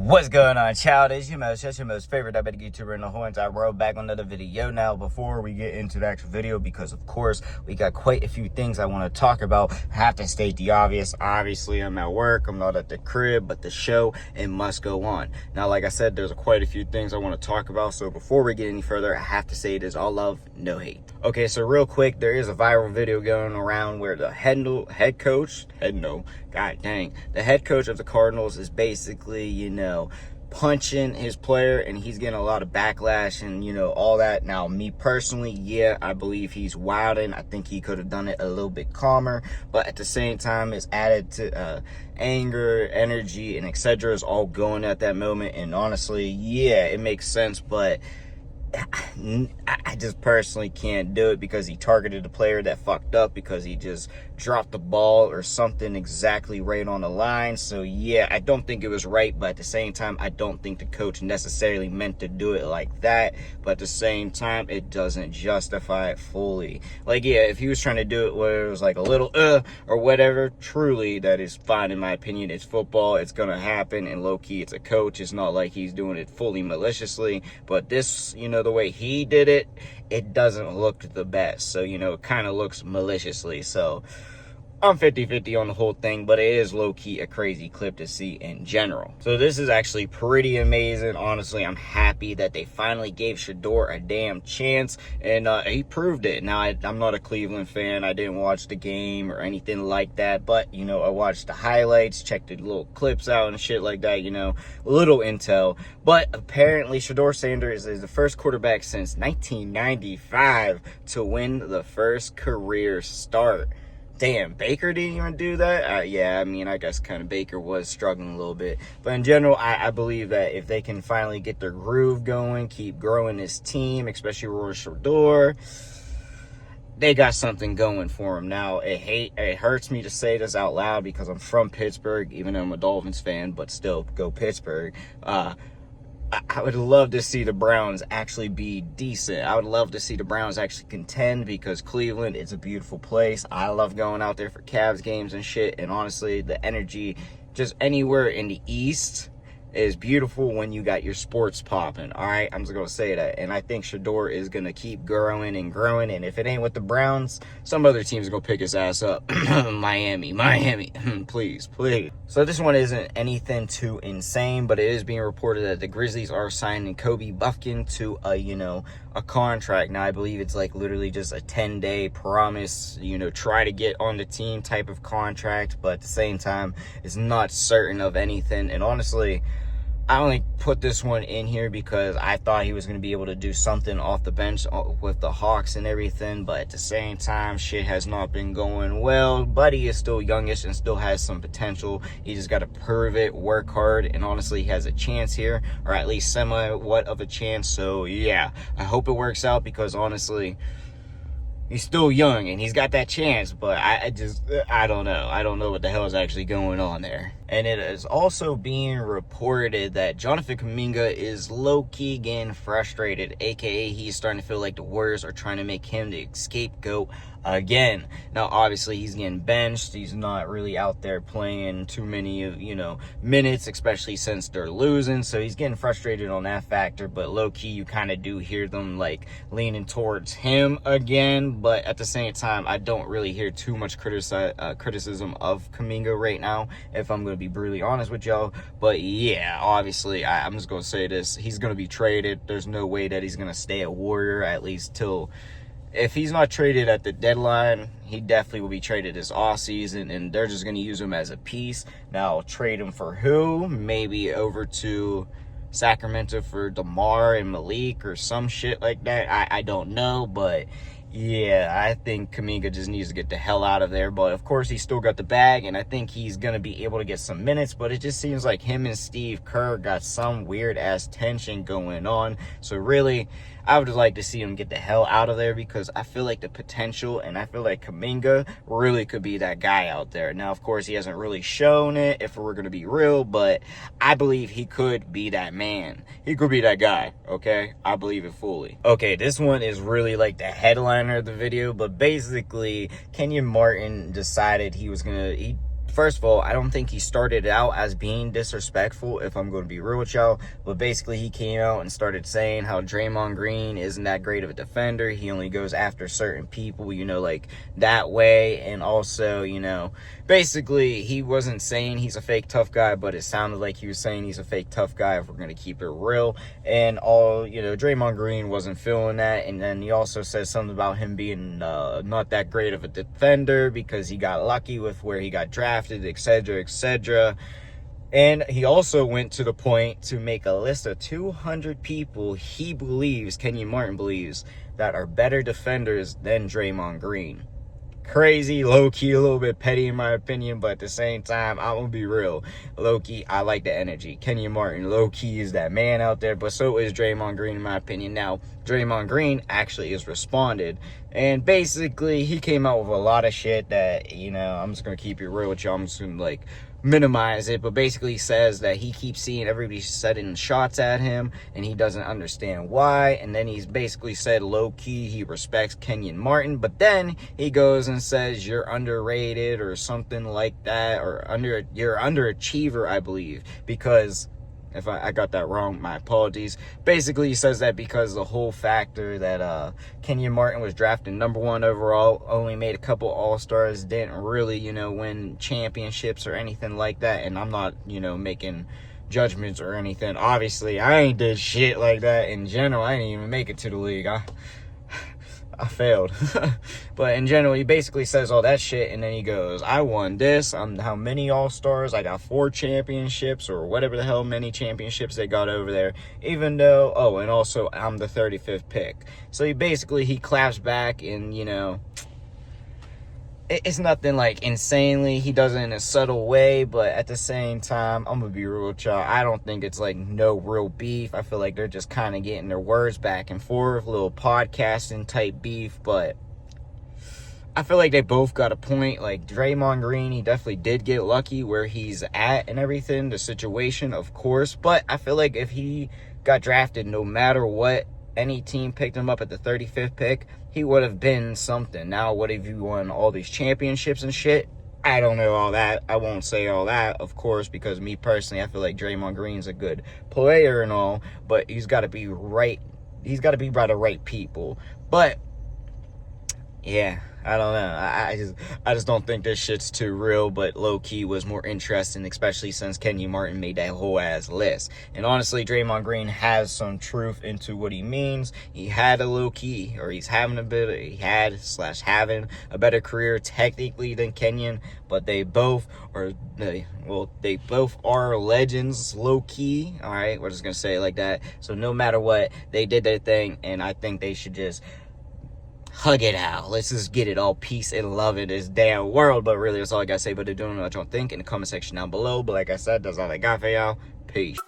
What's going on, child? It's your most favorite diabetic YouTuber in the whole entire world, back on another video. Now, before we get into the actual video, because of course we got quite a few things I want to talk about, I have to state the obvious. Obviously, I'm at work, I'm not at the crib, but the show, it must go on. Now, like I said, there's quite a few things I want to talk about, so before we get any further, I have to say it is all love, no hate. Okay, so real quick, there is a viral video going around where the the head coach of the Cardinals is basically, punching his player, and he's getting a lot of backlash and, all that. Now, me personally, yeah, I believe he's wilding. I think he could have done it a little bit calmer, but at the same time, it's added to anger, energy, and etc. is all going at that moment. And honestly, yeah, it makes sense, but I just personally can't do it because he targeted a player that fucked up because he just dropped the ball or something exactly right on the line. So yeah, I don't think it was right, but at the same time, I don't think the coach necessarily meant to do it like that. But at the same time, it doesn't justify it fully. Like, yeah, if he was trying to do it where it was like a little or whatever, truly, that is fine in my opinion. It's football, it's gonna happen, and low-key, it's a coach. It's not like he's doing it fully maliciously, but this, the way he did it, it doesn't look the best. So, it kind of looks maliciously. So I'm 50-50 on the whole thing, but it is low-key a crazy clip to see in general. So this is actually pretty amazing. Honestly, I'm happy that they finally gave Shador a damn chance, and he proved it. Now, I'm not a Cleveland fan. I didn't watch the game or anything like that, but, I watched the highlights, checked the little clips out and shit like that, little intel. But apparently, Shador Sanders is the first quarterback since 1995 to win the first career start. Damn, Baker didn't even do that? Yeah, I mean, I guess kind of Baker was struggling a little bit. But in general, I believe that if they can finally get their groove going, keep growing this team, especially with Shador, they got something going for them. Now, it hurts me to say this out loud because I'm from Pittsburgh, even though I'm a Dolphins fan, but still, go Pittsburgh. I would love to see the Browns actually be decent. I would love to see the Browns actually contend because Cleveland is a beautiful place. I love going out there for Cavs games and shit. And honestly, the energy just anywhere in the East is beautiful when you got your sports popping. All right, I'm just going to say that. And I think Shador is going to keep growing and growing. And if it ain't with the Browns, some other team's going to pick his ass up. Miami, please. So this one isn't anything too insane, but it is being reported that the Grizzlies are signing Kobe Buffkin to a contract. Now, I believe it's like literally just a 10-day promise, try to get on the team type of contract. But at the same time, it's not certain of anything. And honestly, I only put this one in here because I thought he was going to be able to do something off the bench with the Hawks and everything. But at the same time, shit has not been going well. But he is still youngish and still has some potential. He just got to prove it, work hard, and honestly, he has a chance here, or at least somewhat of a chance. So yeah, I hope it works out because honestly, he's still young and he's got that chance, but I don't know. I don't know what the hell is actually going on there. And it is also being reported that Jonathan Kuminga is low-key getting frustrated, aka he's starting to feel like the Warriors are trying to make him the scapegoat again. Now, obviously, he's getting benched. He's not really out there playing too many, minutes, especially since they're losing. So he's getting frustrated on that factor. But low-key, you kind of do hear them, leaning towards him again. But at the same time, I don't really hear too much criticism of Kuminga right now, if I'm going to be brutally honest with y'all. But yeah, obviously, I'm just going to say this. He's going to be traded. There's no way that he's going to stay a Warrior, at least till... If he's not traded at the deadline, he definitely will be traded this offseason, and they're just going to use him as a piece. Now, trade him for who? Maybe over to Sacramento for DeMar and Malik or some shit like that. I don't know, but yeah, I think Kuminga just needs to get the hell out of there. But of course, he's still got the bag, and I think he's going to be able to get some minutes. But it just seems like him and Steve Kerr got some weird-ass tension going on. So really, I would just like to see him get the hell out of there because I feel like the potential, and I feel like Kuminga really could be that guy out there. Now, of course, he hasn't really shown it, if we're going to be real, but I believe he could be that man. He could be that guy, okay? I believe it fully. Okay, this one is really like the headliner of the video, but basically, Kenyon Martin decided he first of all, I don't think he started out as being disrespectful, if I'm going to be real with y'all. But basically, he came out and started saying how Draymond Green isn't that great of a defender. He only goes after certain people, you know, like that way. And also, you know, basically, he wasn't saying he's a fake tough guy, but it sounded like he was saying he's a fake tough guy, if we're going to keep it real. And you know, Draymond Green wasn't feeling that. And then he also said something about him being not that great of a defender because he got lucky with where he got drafted, etc., etc. And he also went to the point to make a list of 200 people he believes, Kenyon Martin believes, that are better defenders than Draymond Green. Crazy, low-key, a little bit petty in my opinion, but at the same time, I'm gonna be real. Low-key, I like the energy. Kenyon Martin, low-key, is that man out there, but so is Draymond Green in my opinion. Now, Draymond Green actually has responded, and basically, he came out with a lot of shit that, you know, I'm just gonna keep it real with y'all. I'm just gonna, like, minimize it, but basically he says that he keeps seeing everybody setting shots at him and he doesn't understand why. And then he's basically said low-key he respects Kenyon Martin, but then he goes and says you're underrated or something like that, or you're underachiever, I believe, because if I got that wrong, my apologies. Basically, he says that because the whole factor that Kenyon Martin was drafted #1 overall, only made a couple All-Stars, didn't really, you know, win championships or anything like that. And I'm not, you know, making judgments or anything. Obviously, I ain't did shit like that in general. I didn't even make it to the league. I failed. But in general, he basically says all that shit, and then he goes, I won this. I'm how many All-Stars? I got 4 championships, or whatever the hell many championships they got over there. Even though, oh, and also I'm the 35th pick. So he claps back, and, you know, it's nothing like insanely. He does it in a subtle way, but at the same time, I'm gonna be real with y'all. I don't think it's like no real beef. I feel like they're just kind of getting their words back and forth, little podcasting type beef. But I feel like they both got a point. Like Draymond Green, he definitely did get lucky where he's at and everything, the situation, of course. But I feel like if he got drafted, no matter what, any team picked him up at the 35th pick, he would have been something. Now, what if you won all these championships and shit? I don't know all that. I won't say all that, of course, because me personally, I feel like Draymond Green's a good player and all, but he's got to be right. He's got to be by the right people. But yeah, I don't know. I just don't think this shit's too real, but low-key was more interesting, especially since Kenyon Martin made that whole-ass list. And honestly, Draymond Green has some truth into what he means. He had a low-key, or he's having having a better career technically than Kenyon, but they both are legends low-key. All right, we're just going to say it like that. So no matter what, they did their thing, and I think they should just hug it out. Let's just get it all peace and love in this damn world. But really, that's all I gotta say. But don't know what y'all think in the comment section down below. But like I said, that's all I got for y'all. Peace.